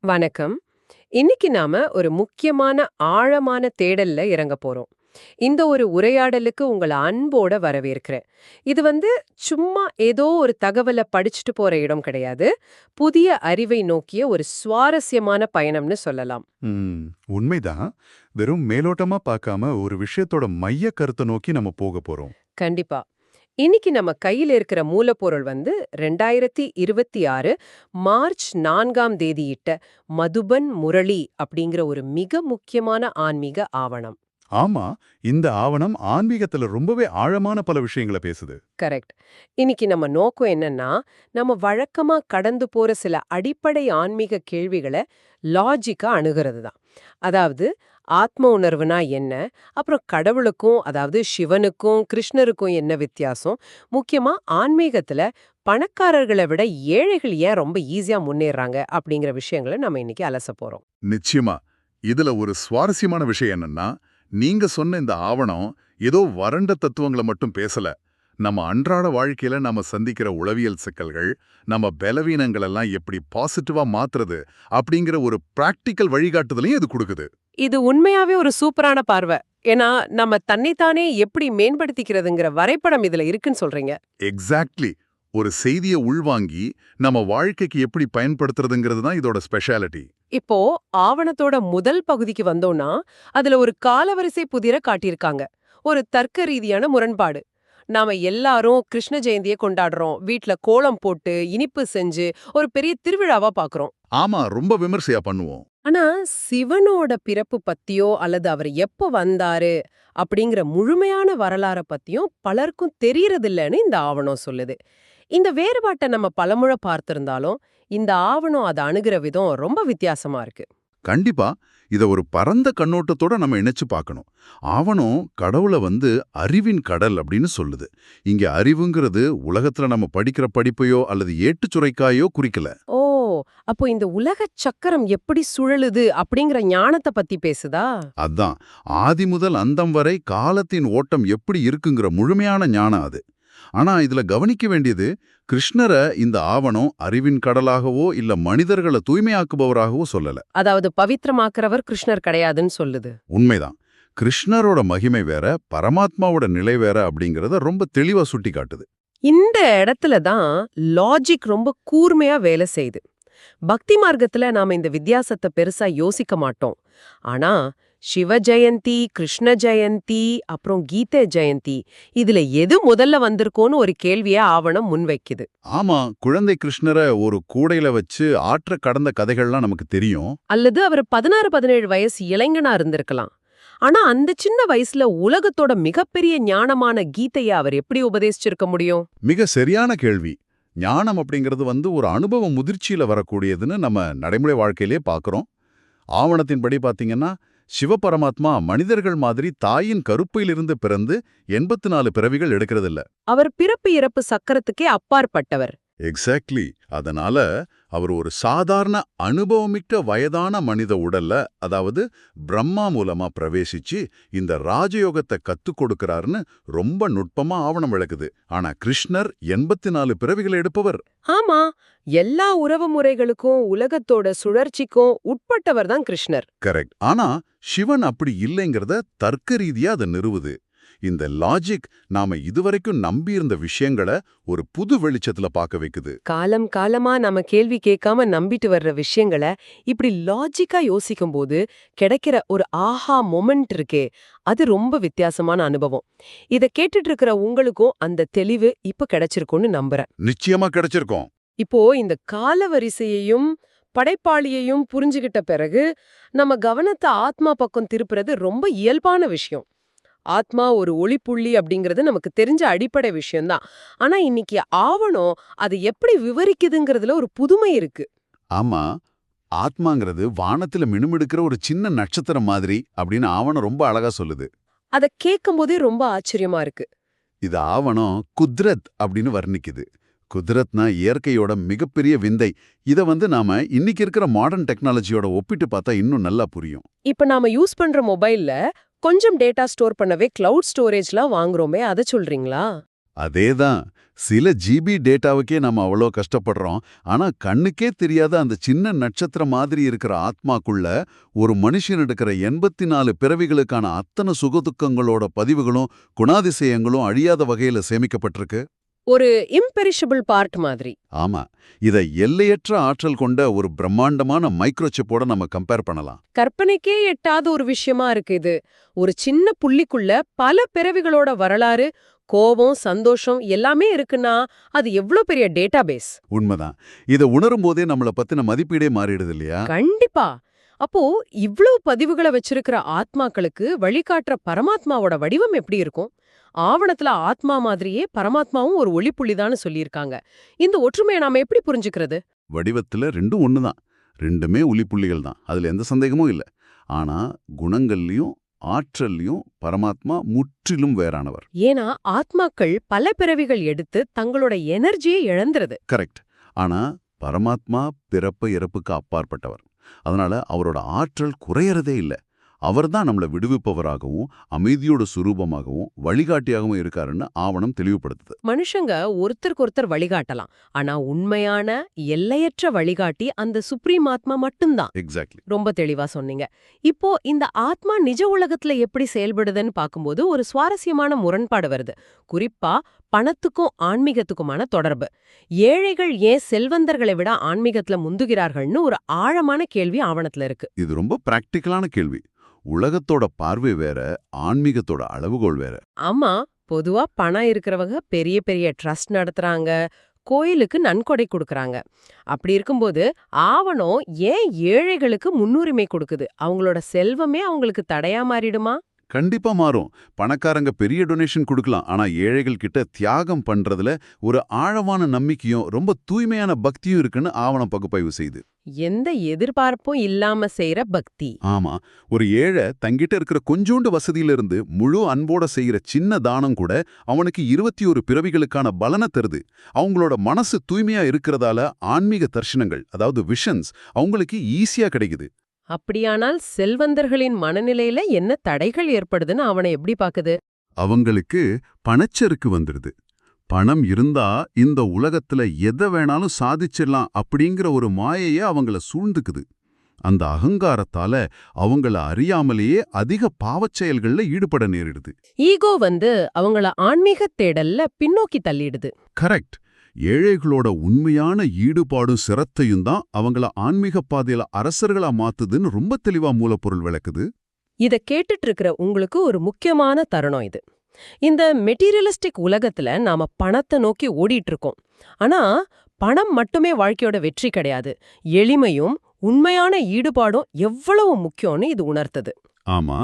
வணக்கம். இன்னைக்கு நாம ஒரு முக்கியமான ஆழமான தேடல்ல இறங்க போறோம். இந்த ஒரு உரையாடலுக்கு உங்கள அன்போட வரவேற்கிறேன். இது சும்மா ஏதோ ஒரு தகவல படிச்சுட்டு போற இடம் கிடையாது. புதிய அறிவை நோக்கிய ஒரு சுவாரஸ்யமான பயணம்னு சொல்லலாம். ம், உண்மைதான். வெறும் மேலோட்டமா பார்க்காம ஒரு விஷயத்தோட மைய கருத்தை நோக்கி நம்ம போக போறோம். கண்டிப்பா. இன்னைக்கு நம்ம கையில இருக்கிற மூலப்பொருள் 2026 மார்ச் 4ஆம் தேதியிட்ட மதுபன் முரளி அப்படிங்கிற ஒரு மிக முக்கியமான ஆன்மீக ஆவணம். ஆமா, இந்த ஆவணம் ஆன்மீகத்துல ரொம்பவே ஆழமான பல விஷயங்களை பேசுது. கரெக்ட். இன்னைக்கு நம்ம நோக்கம் என்னன்னா, நம்ம வழக்கமா கடந்து போற சில அடிப்படை ஆன்மீக கேள்விகளை லாஜிக்கா அணுகிறது தான். அதாவது ஆத்ம உணர்வுனா என்ன? அப்புறம் கடவுளுக்கும், அதாவது சிவனுக்கும், கிருஷ்ணருக்கும் என்ன வித்தியாசம்? முக்கியமா ஆன்மீகத்துல பணக்காரர்களை விட ஏழைகள் ஏன் ரொம்ப ஈஸியா முன்னேறாங்க? அப்படிங்கிற விஷயங்களை நம்ம இன்னைக்கு அலச போறோம். நிச்சயமா. இதுல ஒரு சுவாரஸ்யமான விஷயம் என்னன்னா, நீங்க சொன்ன இந்த ஆவணம் ஏதோ வறண்ட தத்துவங்கள மட்டும் பேசல. நம்ம அன்றாட வாழ்க்கையில நாம சந்திக்கிற உளவியல் சிக்கல்கள், நம்ம பலவீனங்கள் எல்லாம் எப்படி பாசிட்டிவா மாத்துறது அப்படிங்கிற ஒரு பிராக்டிக்கல் வழிகாட்டுதலையும் இது கொடுக்குது. இது உண்மையாவே ஒரு சூப்பரான பார்வை. ஏன்னா, நம்ம தன்னைத்தானே எப்படி மேம்படுத்திக்கிறதுங்கிற வரைபடம் இதுல இருக்குன்னு சொல்றீங்க. எக்ஸாக்ட்லி. ஒரு செய்திய உள்வாங்கி நம்ம வாழ்க்கைக்கு எப்படி பயன்படுத்துறதுங்கிறது தான் இதோட ஸ்பெஷாலிட்டி. இப்போ ஆவணத்தோட முதல் பகுதிக்கு வந்தோம்னா, அதுல ஒரு காலவரிசை புதிர காட்டியிருக்காங்க. ஒரு தர்க்க ரீதியான முரண்பாடு. நாம எல்லாரும் கிருஷ்ண ஜெயந்திய கொண்டாடுறோம். வீட்ல கோலம் போட்டு, இனிப்பு செஞ்சு, ஒரு பெரிய திருவிழாவா பாக்குறோம். ஆமா, ரொம்ப விமர்சையா பண்ணுவோம். ஆனா, சிவனோட பிறப்பு பத்தியோ, அல்லது அவர் எப்ப வந்தாரு, அப்படிங்கிற முழுமையான வரலாற பத்தியும் பலருக்கும் தெரியறதில்லன்னு இந்த ஆவணம் சொல்லுது. இந்த வேறுபாட்ட நம்ம பலமுறை பார்த்திருந்தாலும், இந்த ஆவணம் அத அணுகுற விதம் ரொம்ப வித்தியாசமா இருக்கு. கண்டிப்பா. இத ஒரு பரந்த கண்ணோட்டத்தோட நம்ம இணைச்சு பார்க்கணும். ஆவணம் கடவுள அறிவின் கடல் அப்படின்னு சொல்லுது. இங்க அறிவுங்கிறது உலகத்துல நம்ம படிக்கிற படிப்பையோ அல்லது ஏட்டுச் சுரைக்காயோ குறிக்கல. ஓ! அப்போ இந்த உலகச் சக்கரம் எப்படி சுழலுது அப்படிங்கிற ஞானத்த பத்தி பேசுதா? அதான், ஆதி முதல் அந்தம் வரை காலத்தின் ஓட்டம் எப்படி இருக்குங்கிற முழுமையான ஞானம் அது. ஆனா இதுல கவனிக்க வேண்டியது, கிருஷ்ணரை இந்த ஆவணம் அறிவின் கடலாகவோ இல்ல மனிதர்களை தூய்மையாக்குபவராகவோ சொல்லல. அதாவது பவித்திரமாக்குறவர் கிருஷ்ணர் கிடையாதுன்னு சொல்லுது. உண்மைதான். கிருஷ்ணரோட மகிமை வேற, பரமாத்மாவோட நிலை வேற அப்படிங்கறத ரொம்ப தெளிவா சுட்டி காட்டுது. இந்த இடத்துல தான் லாஜிக் ரொம்ப கூர்மையா வேலை செய்யுது. பக்தி மார்க்கத்துல நாம இந்த வித்தியாசத்தை பெருசா யோசிக்க மாட்டோம். ஆனா சிவ ஜெயந்தி, கிருஷ்ண ஜெயந்தி, அப்புறம் கீதை ஜெயந்தி, இதுல எது முதல்ல வந்திருக்கோன்னு ஒரு கேள்வியா ஆவணம் முன்வைக்குது. ஆமா, குழந்தை கிருஷ்ணரை ஒரு கூடையில வச்சு ஆற்ற கடந்த கதைகள்லாம் நமக்கு தெரியும். அல்லது அவர் 16, 17 வயசு இளைஞனா இருந்திருக்கலாம். ஆனா அந்த சின்ன வயசுல உலகத்தோட மிகப்பெரிய ஞானமான கீதைய அவர் எப்படி உபதேசிச்சிருக்க முடியும்? மிக சரியான கேள்வி. ஞானம் அப்படிங்கிறது ஒரு அனுபவ முதிர்ச்சியில வரக்கூடியதுன்னு நம்ம நடைமுறை வாழ்க்கையிலே பார்க்கறோம். ஆவணத்தின்படி பாத்தீங்கன்னா, சிவபரமாத்மா மனிதர்கள் மாதிரி தாயின் கருப்பையிலிருந்து பிறந்து 84 பிறவிகள் எடுக்கிறதில்ல. அவர் பிறப்பு இறப்பு சக்கரத்துக்கே அப்பாற்பட்டவர். எக்ஸாக்ட்லி. அதனால அவர் ஒரு சாதாரண அனுபவமிக்க வயதான மனித உடல்ல, அதாவது பிரம்மா மூலமா பிரவேசிச்சு இந்த ராஜயோகத்தை கத்துக் கொடுக்கறாருன்னு ரொம்ப நுட்பமா ஆவணம் விளக்குது. ஆனா கிருஷ்ணர் 84 பிறவிகளை எடுப்பவர். ஆமா, எல்லா உறவு முறைகளுக்கும் உலகத்தோட சுழற்சிக்கும் உட்பட்டவர் தான் கிருஷ்ணர். கரெக்ட். ஆனா சிவன் அப்படி இல்லைங்கிறத தர்க்க ரீதியா அதை நிறுவுது. இந்த லாஜிக் நாம இதுவரைக்கும் நம்பியிருந்த விஷயங்களை ஒரு புது வெளிச்சத்துல பார்க்க வைக்குது. காலம் காலமா நம்ம கேள்வி கேட்காம நம்பிட்டு வர்ற விஷயங்களை இப்படி லாஜிக்கா யோசிக்கும் போது கிடைக்கிற ஒரு ஆஹா மொமெண்ட் இருக்கே, அது ரொம்ப வித்தியாசமான அனுபவம். இத கேட்டுட்டு இருக்கிற உங்களுக்கும் அந்த தெளிவு இப்ப கிடைச்சிருக்கும்னு நம்புறேன். நிச்சயமா கிடைச்சிருக்கோம். இப்போ இந்த காலவரிசையையும் படைப்பாளியையும் புரிஞ்சுகிட்ட பிறகு நம்ம கவனத்தை ஆத்மா பக்கம் திருப்புறது ரொம்ப இயல்பான விஷயம். ஆத்மா ஒரு ஒளிப்புள்ளி அப்படிங்கிறது நமக்கு தெரிஞ்ச அடிப்படை விஷயம்தான். ஆனா இன்னைக்கு ஆவணம் அது எப்படி விவரிக்குதுங்கிறதுல ஒரு புதுமை இருக்கு. ஆமா, ஆத்மாங்கிறது வானத்துல மினுமிடுக்கிற ஒரு சின்ன நட்சத்திரம் மாதிரி அப்படின்னு ஆவணம் ரொம்ப அழகா சொல்லுது. அத கேட்கும்போதே ரொம்ப ஆச்சரியமா இருக்கு. இது ஆவணம் குத்ரத் அப்படின்னு வர்ணிக்குது. குத்ரத்னா இயற்கையோட மிகப்பெரிய விந்தை. இத நாம இன்னைக்கு இருக்கிற மாடர்ன் டெக்னாலஜியோட ஒப்பிட்டு பார்த்தா இன்னும் நல்லா புரியும். இப்ப நாம யூஸ் பண்ற மொபைல்ல கொஞ்சம் டேட்டா ஸ்டோர் பண்ணவே கிளவுட் ஸ்டோரேஜ்லாம் வாங்குறோமே, அத சொல்றீங்களா? அதேதான். சில ஜிபி டேட்டாவுக்கே நம்ம அவ்வளோ கஷ்டப்படுறோம். ஆனா கண்ணுக்கே தெரியாத அந்த சின்ன நட்சத்திரம் மாதிரி இருக்கிற ஆத்மாக்குள்ள ஒரு மனுஷன் எடுக்கிற 84 பிறவிகளுக்கான அத்தனை சுகதுக்கங்களோட பதிவுகளும் குணாதிசயங்களும் அழியாத வகையில சேமிக்கப்பட்டிருக்கு. ஒரு இம்பெரிஷபிள் பார்ட் மாதிரி. ஆமா, இதை எல்லையற்ற ஆற்றல் கொண்ட ஒரு பிரம்மாண்டமான மைக்ரோசிப்போட நம்ம கம்பேர் பண்ணலாம். கற்பனைக்கே எட்டாத ஒரு விஷயமா இருக்கு இது. ஒரு சின்ன புள்ளிக்குள்ள பல பிறவிகளோட வரலாறு, கோபம், சந்தோஷம் எல்லாமே இருக்குன்னா அது எவ்ளோ பெரிய டேட்டாபேஸ். உண்மைதான். இதை உணரும் போதே நம்மள பத்தின மதிப்பீடே மாறிடுது இல்லையா? கண்டிப்பா. அப்போ இவ்ளோ பதிவுகளை வச்சிருக்கிற ஆத்மாக்களுக்கு வழிகாட்டுற பரமாத்மாவோட வடிவம் எப்படி இருக்கும்? ஆவணத்துல ஆத்மா மாதிரியே பரமாத்மாவும் ஒரு ஒளிப்புள்ளிதான்னு சொல்லியிருக்காங்க. இந்த ஒற்றுமையை நாம எப்படி புரிஞ்சுக்கிறது? வடிவத்துல ரெண்டும் ஒண்ணுதான். ரெண்டுமே ஒளிப்புள்ளிகள் தான். அதுல எந்த சந்தேகமும் இல்ல. ஆனா குணங்கள்லயும் ஆற்றல்லையும் பரமாத்மா முற்றிலும் வேறானவர். ஏன்னா ஆத்மாக்கள் பல பிறவிகள் எடுத்து தங்களோட எனர்ஜியை இழந்துருது. கரெக்ட். ஆனா பரமாத்மா பிறப்பு இறப்புக்கு அப்பாற்பட்டவர். அதனால அவரோட ஆற்றல் குறையறதே இல்ல. அவர்தான் நம்மளை விடுவிப்பவராகவும் அமைதியோட சுரூபமாகவும் வழிகாட்டியாகவும் இருக்காருன்னு ஆவணம் தெளிவுபடுத்துது. மனுஷங்க ஒருத்தருக்கு ஒருத்தர் வழிகாட்டலாம். ஆனா உண்மையான எல்லையற்ற வழிகாட்டி அந்த சுப்ரீம் ஆத்மா மட்டும்தான். எக்ஸாக்ட்லி. ரொம்ப தெளிவா சொன்னீங்க. இப்போ இந்த ஆத்மா நிஜ உலகத்துல எப்படி செயல்படுதுன்னு பார்க்கும்போது ஒரு சுவாரஸ்யமான முரண்பாடு வருது. குறிப்பா பணத்துக்கும் ஆன்மீகத்துக்குமான தொடர்பு. ஏழைகள் ஏன் செல்வந்தர்களை விட ஆன்மீகத்துல முந்துகிறார்கள்னு ஒரு ஆழமான கேள்வி ஆவணத்துல இருக்கு. இது ரொம்ப பிராக்டிக்கலான கேள்வி. உலகத்தோட பார்வை வேற, ஆன்மீகத்தோட அளவுகோல் வேற. ஆமா, பொதுவா பணம் இருக்கிறவங்க பெரிய பெரிய ட்ரஸ்ட் நடத்துறாங்க, கோயிலுக்கு நன்கொடை கொடுக்கறாங்க. அப்படி இருக்கும்போது ஆவணம் ஏன் ஏழைகளுக்கு முன்னுரிமை கொடுக்குது? அவங்களோட செல்வமே அவங்களுக்கு தடையா மாறிடுமா? கண்டிப்பா மாறும். பணக்காரங்க பெரிய டொனேஷன் கொடுக்கலாம். ஆனா ஏழைகள் கிட்ட தியாகம் பண்றதுல ஒரு ஆழமான நம்பிக்கையும் ரொம்ப தூய்மையான பக்தியும் இருக்குன்னு ஆவணம் பகுப்பாய்வு செய்யுது. எந்த எதிர்பார்ப்பும் இல்லாம செய்யற பக்தி. ஆமா, ஒரு ஏழை தங்கிட்ட இருக்கிற கொஞ்சோண்டு வசதியிலிருந்து முழு அன்போட செய்யற சின்ன தானம் கூட அவனுக்கு 21 பிறவிகளுக்கான பலனை தருது. அவங்களோட மனசு தூய்மையா இருக்கிறதால ஆன்மீக தர்ஷனங்கள், அதாவது விஷன்ஸ், அவங்களுக்கு ஈஸியா கிடைக்குது. அப்படியானால் செல்வந்தர்களின் மனநிலையில என்ன தடைகள் ஏற்படுதுன்னு அவனை எப்படி பாக்குது? அவங்களுக்கு பணச்செருக்கு வந்துடுது. பணம் இருந்தா இந்த உலகத்துல எதை வேணாலும் சாதிச்சிடலாம் அப்படிங்கிற ஒரு மாயையே அவங்கள சூழ்ந்துக்குது. அந்த அகங்காரத்தால அவங்கள அறியாமலேயே அதிக பாவச் செயல்கள்ல ஈடுபட நேரிடுது. ஈகோ அவங்கள ஆன்மீக தேடல்ல பின்னோக்கி தள்ளிடுது. கரெக்ட். ஏழைகளோட உண்மையான ஈடுபாடும் சிரத்தையும் தான் அவங்கள ஆன்மீக பாதையில அரசர்களா மாத்துதுன்னு ரொம்ப தெளிவா மூலப்பொருள் விளக்குது. இத கேட்டுட்டு இருக்கிற உங்களுக்கு ஒரு முக்கியமான தருணம் இது. இந்த மெட்டீரியலிஸ்டிக் உலகத்துல நாம பணத்தை நோக்கி ஓடிட்டு இருக்கோம். ஆனா பணம் மட்டுமே வாழ்க்கையோட வெற்றி கிடையாது. எளிமையும் உண்மையான ஈடுபாடும் எவ்வளவு முக்கியம்னு இது உணர்த்தது. ஆமா,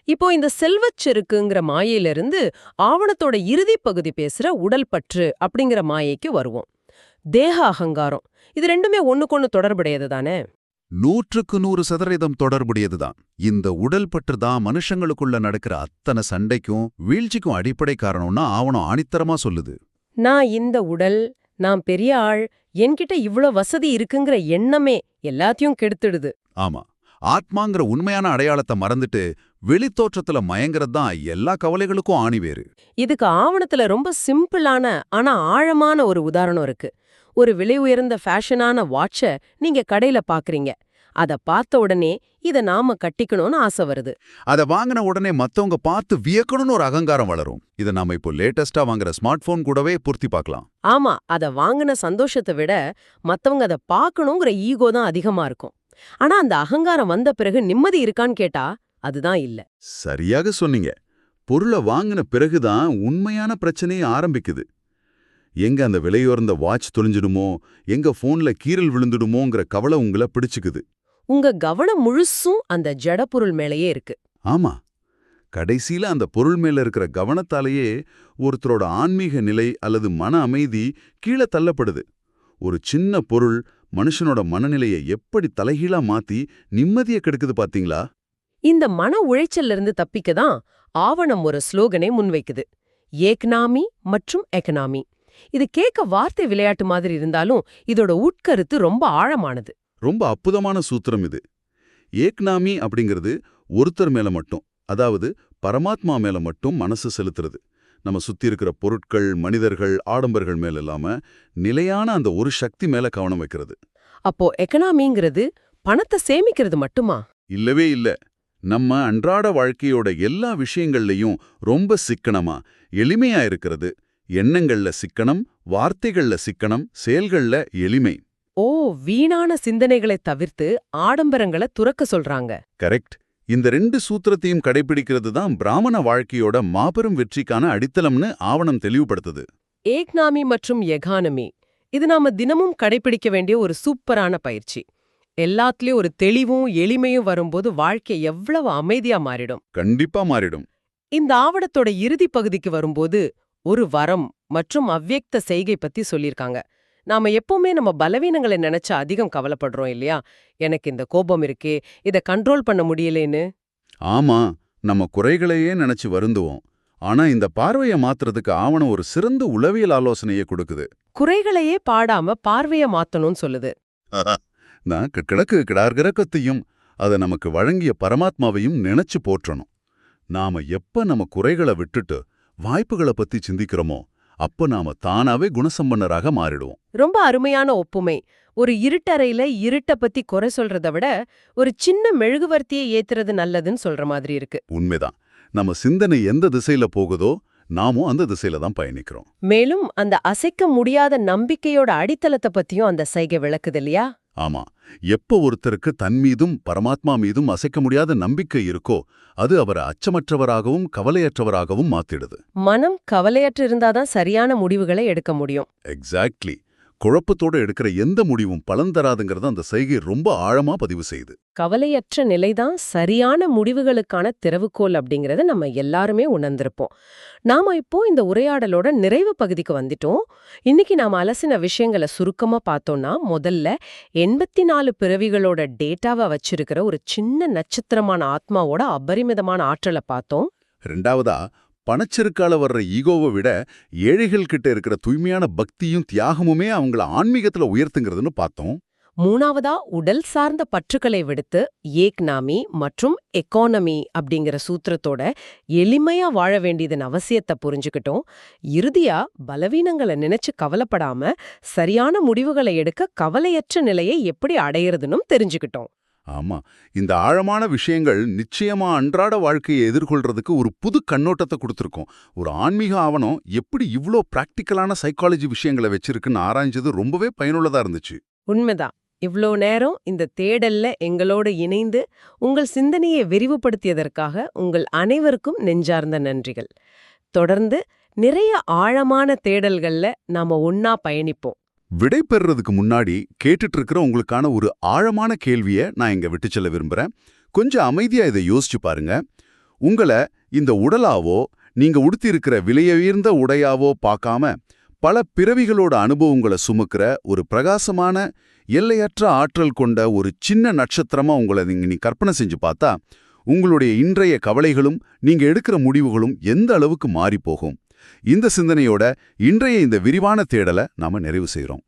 இப்போ இந்த செல்வச்செருக்குங்கிற மாயையிலிருந்து ஆவணத்தோட இறுதி பகுதி பேசுற உடல் பற்று அப்படிங்கிற மாயைக்கு வருவோம். தேக அகங்காரம், இது ரெண்டுமே ஒண்ணுக்கொன்னு தொடர்புடையது தானே? 100% தொடர்புடையதுதான். இந்த உடல் பற்று தான் மனுஷங்களுக்குள்ள நடக்கிற அத்தனை சண்டைக்கும் வீழ்ச்சிக்கும் அடிப்படை காரணம்னா ஆவணம் ஆணித்தரமா சொல்லுது. நான் இந்த உடல், நான் பெரிய ஆள், என்கிட்ட இவ்ளோ வசதி இருக்குங்கிற எண்ணமே எல்லாத்தையும் கெடுத்துடுது. ஆமா, ஆத்மாங்கிற உண்மையான அடையாளத்தை மறந்துட்டு வெளித்தோற்றத்துல மயங்கறது தான் எல்லா கவலைகளுக்கும் ஆணிவேறு. இதுக்கு ஆவணத்துல ரொம்ப சிம்பிளான ஆனா ஆழமான ஒரு உதாரணம் இருக்கு. ஒரு விலை உயர்ந்த ஃபேஷனான வாட்ச நீங்க கடையில பாக்குறீங்க. அத பார்த்த உடனே இத நாம கட்டிக்கணும்னு ஆசை வருது. அத வாங்கின உடனே மத்தவங்க பார்த்து வியக்கணும்னு ஒரு அகங்காரம் வளரும். இத நாம இப்போ லேட்டஸ்டா வாங்குற ஸ்மார்ட் போன் கூடவே பூர்த்தி பார்க்கலாம். ஆமா, அத வாங்கின சந்தோஷத்தை விட மத்தவங்க அத பார்க்கணுங்கிற ஈகோ தான் அதிகமா இருக்கும். ஆனா அந்த அகங்காரம் வந்த பிறகு நிம்மதி இருக்கான்னு கேட்டா அதுதான் இல்ல. சரியாக சொன்னீங்க. பொருளை வாங்கின பிறகுதான் உண்மையான பிரச்சனையே ஆரம்பிக்குது. எங்க அந்த விலையுயர்ந்த வாட்ச் தொலைஞ்சிடுமோ, எங்க போன்ல கீறல் விழுந்துடுமோங்கிற கவலை உங்களை பிடிச்சுக்குது. உங்க கவனம் முழுசும் அந்த ஜடப்பொருள் மேலேயே இருக்கு. ஆமா, கடைசியில அந்த பொருள் மேல இருக்கிற கவனத்தாலேயே ஒருத்தரோட ஆன்மீக நிலை அல்லது மன அமைதி கீழே தள்ளப்படுது. ஒரு சின்ன பொருள் மனுஷனோட மனநிலையை எப்படி தலைகீழா மாத்தி நிம்மதியை கெடுக்குது பாத்தீங்களா? இந்த மன உளைச்சல்ல இருந்து தப்பிக்க தான் ஆவணம் ஒரு ஸ்லோகனை முன்வைக்குது. ஏக்னாமி மற்றும் எக்கனாமி. இது கேட்க வார்த்தை விளையாட்டு மாதிரி இருந்தாலும் இதோட உட்கருத்து ரொம்ப ஆழமானது. ரொம்ப அற்புதமான சூத்திரம் இது. ஏக்னாமி அப்படிங்கிறது ஒருத்தர் மேல மட்டும், அதாவது பரமாத்மா மேல மட்டும் மனசு செலுத்துறது. நம்ம சுத்தி இருக்கிற பொருட்கள், மனிதர்கள், ஆடம்பர்கள் மேல இல்லாம நிலையான அந்த ஒரு சக்தி மேல கவனம் வைக்கிறது. அப்போ எக்கனாமிங்கிறது பணத்தை சேமிக்கிறது மட்டுமா? இல்லவே இல்ல. நம்ம அன்றாட வாழ்க்கையோட எல்லா விஷயங்கள்லயும் ரொம்ப சிக்கனமா, எளிமையா இருக்கிறது. எண்ணங்கள்ல சிக்கனம், வார்த்தைகள்ல சிக்கனம், செயல்கள்ல எளிமை. ஓ, வீணான சிந்தனைகளை தவிர்த்து ஆடம்பரங்களை துறக்க சொல்றாங்க. கரெக்ட். இந்த 2 சூத்திரத்தையும் கடைபிடிக்கிறது தான் பிராமண வாழ்க்கையோட மாபெரும் வெற்றிக்கான அடித்தளம்னு ஆவணம் தெளிவுபடுத்துது. ஏக்னாமி மற்றும் எகானமி, இது நாம தினமும் கடைபிடிக்க வேண்டிய ஒரு சூப்பரான பயிற்சி. எல்லாத்துலயும் ஒரு தெளிவும் எளிமையும் வரும்போது வாழ்க்கை எவ்வளவு அமைதியா மாறிடும். கண்டிப்பா மாறிடும். இந்த ஆவணத்தோட இறுதி பகுதிக்கு வரும்போது ஒரு வரம் மற்றும் அவ்யக்த செய்கை பத்தி சொல்லிருக்காங்க. நாம எப்பவுமே நம்ம பலவீனங்களை நினைச்சு அதிகம் கவலைப்படுறோம் இல்லையா? எனக்கு இந்த கோபம் இருக்கே, இத கண்ட்ரோல் பண்ண முடியலேன்னு. ஆமா, நம்ம குறைகளையே நினைச்சு வருந்துவோம். ஆனா இந்த பார்வையை மாத்துறதுக்கு ஆவணம் ஒரு சிறந்த உளவியல் ஆலோசனையை கொடுக்குது. குறைகளையே பாடாம பார்வைய மாத்தணும்னு சொல்லுது. நான் கிழக்கு கிடார்கிரகத்தையும் அதை நமக்கு வழங்கிய பரமாத்மாவையும் நினைச்சு போற்றணும். நாம எப்ப நம்ம குறைகளை விட்டுட்டு வாய்ப்புகளை பத்தி சிந்திக்கிறோமோ அப்ப நாம தானாவே குணசம்பன்னராக மாறிடுவோம். ரொம்ப அருமையான ஒப்புமை. ஒரு இருட்டறையில இருட்ட பத்தி குறை சொல்றத விட ஒரு சின்ன மெழுகுவர்த்தியை ஏத்துறது நல்லதுன்னு சொல்ற மாதிரி இருக்கு. உண்மைதான். நம்ம சிந்தனை எந்த திசையில போகுதோ நாமும் அந்த திசையில தான் பயணிக்கிறோம். மேலும் அந்த அசைக்க முடியாத நம்பிக்கையோட அடித்தளத்தை பத்தியும் அந்த சைகை விளக்குது இல்லையா? ஆமா, எப்ப ஒருத்தருக்கு தன் மீதும் பரமாத்மா மீதும் அசைக்க முடியாத நம்பிக்கை இருக்கோ அது அவரை அச்சமற்றவராகவும் கவலையற்றவராகவும் மாத்திடுது. மனம் கவலையற்று இருந்தாதான் சரியான முடிவுகளை எடுக்க முடியும். எக்ஸாக்ட்லி. குழப்பத்தோட எடுக்கிற எந்த முடிவும் பலன் தராதுங்கிறத அந்த செய்கை ரொம்ப ஆழமா பதிவு செய்யுது. கவலையற்ற நிலைதான் சரியான முடிவுகளுக்கான திறவுகோல் அப்படிங்கறத நம்ம எல்லாருமே உணர்ந்திருப்போம். நாம இப்போ இந்த உரையாடலோட நிறைவு பகுதிக்கு வந்துட்டோம். இன்னைக்கு நாம அலசின விஷயங்களை சுருக்கமா பார்த்தோம்னா, முதல்ல 84 பிறவிகளோட டேட்டாவை வச்சிருக்கிற ஒரு சின்ன நட்சத்திரமான ஆத்மாவோட அபரிமிதமான ஆற்றலை பார்த்தோம். ரெண்டாவதா, பணச்செருக்கால வர்ற ஈகோவை விட ஏழைகள் கிட்ட இருக்கிற தூய்மையான பக்தியும் தியாகமுமே அவங்கள ஆன்மீகத்துல உயர்த்துங்கிறதுன்னு பார்த்தோம். மூணாவதா, உடல் சார்ந்த பற்றுக்களை விடுத்து ஏக்னாமி மற்றும் எக்கானமி அப்படிங்கிற சூத்திரத்தோட எளிமையா வாழ வேண்டியதன் அவசியத்தை புரிஞ்சுக்கிட்டோம். இறுதியா, பலவீனங்களை நினைச்சு கவலைப்படாம சரியான முடிவுகளை எடுக்க கவலையற்ற நிலையை எப்படி அடையிறதுன்னு தெரிஞ்சுக்கிட்டோம். ஆமா, இந்த ஆழமான விஷயங்கள் நிச்சயமா அன்றாட வாழ்க்கையை எதிர்கொள்றதுக்கு ஒரு புது கண்ணோட்டத்தை கொடுத்துருக்கோம். ஒரு ஆன்மீக ஆவணம் எப்படி இவ்ளோ பிராக்டிக்கலான சைக்காலஜி விஷயங்களை வச்சிருக்குன்னு ஆராய்ஞ்சது ரொம்பவே பயனுள்ளதா இருந்துச்சு. உண்மைதான். இவ்ளோ நேரம் இந்த தேடல்ல எங்களோடு இணைந்து உங்கள் சிந்தனையை விரிவுபடுத்தியதற்காக உங்கள் அனைவருக்கும் நெஞ்சார்ந்த நன்றிகள். தொடர்ந்து நிறைய ஆழமான தேடல்கள்ல நாம ஒன்னா பயணிப்போம். விடை பெறுறதுக்கு முன்னாடி கேட்டுட்டு இருக்கிற உங்களுக்கான ஒரு ஆழமான கேள்வியை நான் இங்க விட்டு செல்ல விரும்புறேன். கொஞ்சம் அமைதியா இதை யோசிச்சு பாருங்க. உங்களை இந்த உடலாவோ நீங்க உடுத்தியிருக்கிற விலையுயர்ந்த உடையாவோ பார்க்காம பல பிறவிகளோட அனுபவங்களை சுமக்கிற ஒரு பிரகாசமான எல்லையற்ற ஆற்றல் கொண்ட ஒரு சின்ன நட்சத்திரமா உங்களை நீ கற்பனை செஞ்சு பார்த்தா உங்களுடைய இன்றைய கவலைகளும் நீங்க எடுக்கிற முடிவுகளும் எந்த அளவுக்கு மாறி போகும். இந்த சிந்தனையோட இன்றைய இந்த விரிவான தேடலை நாம நிறைவு செய்றோம்.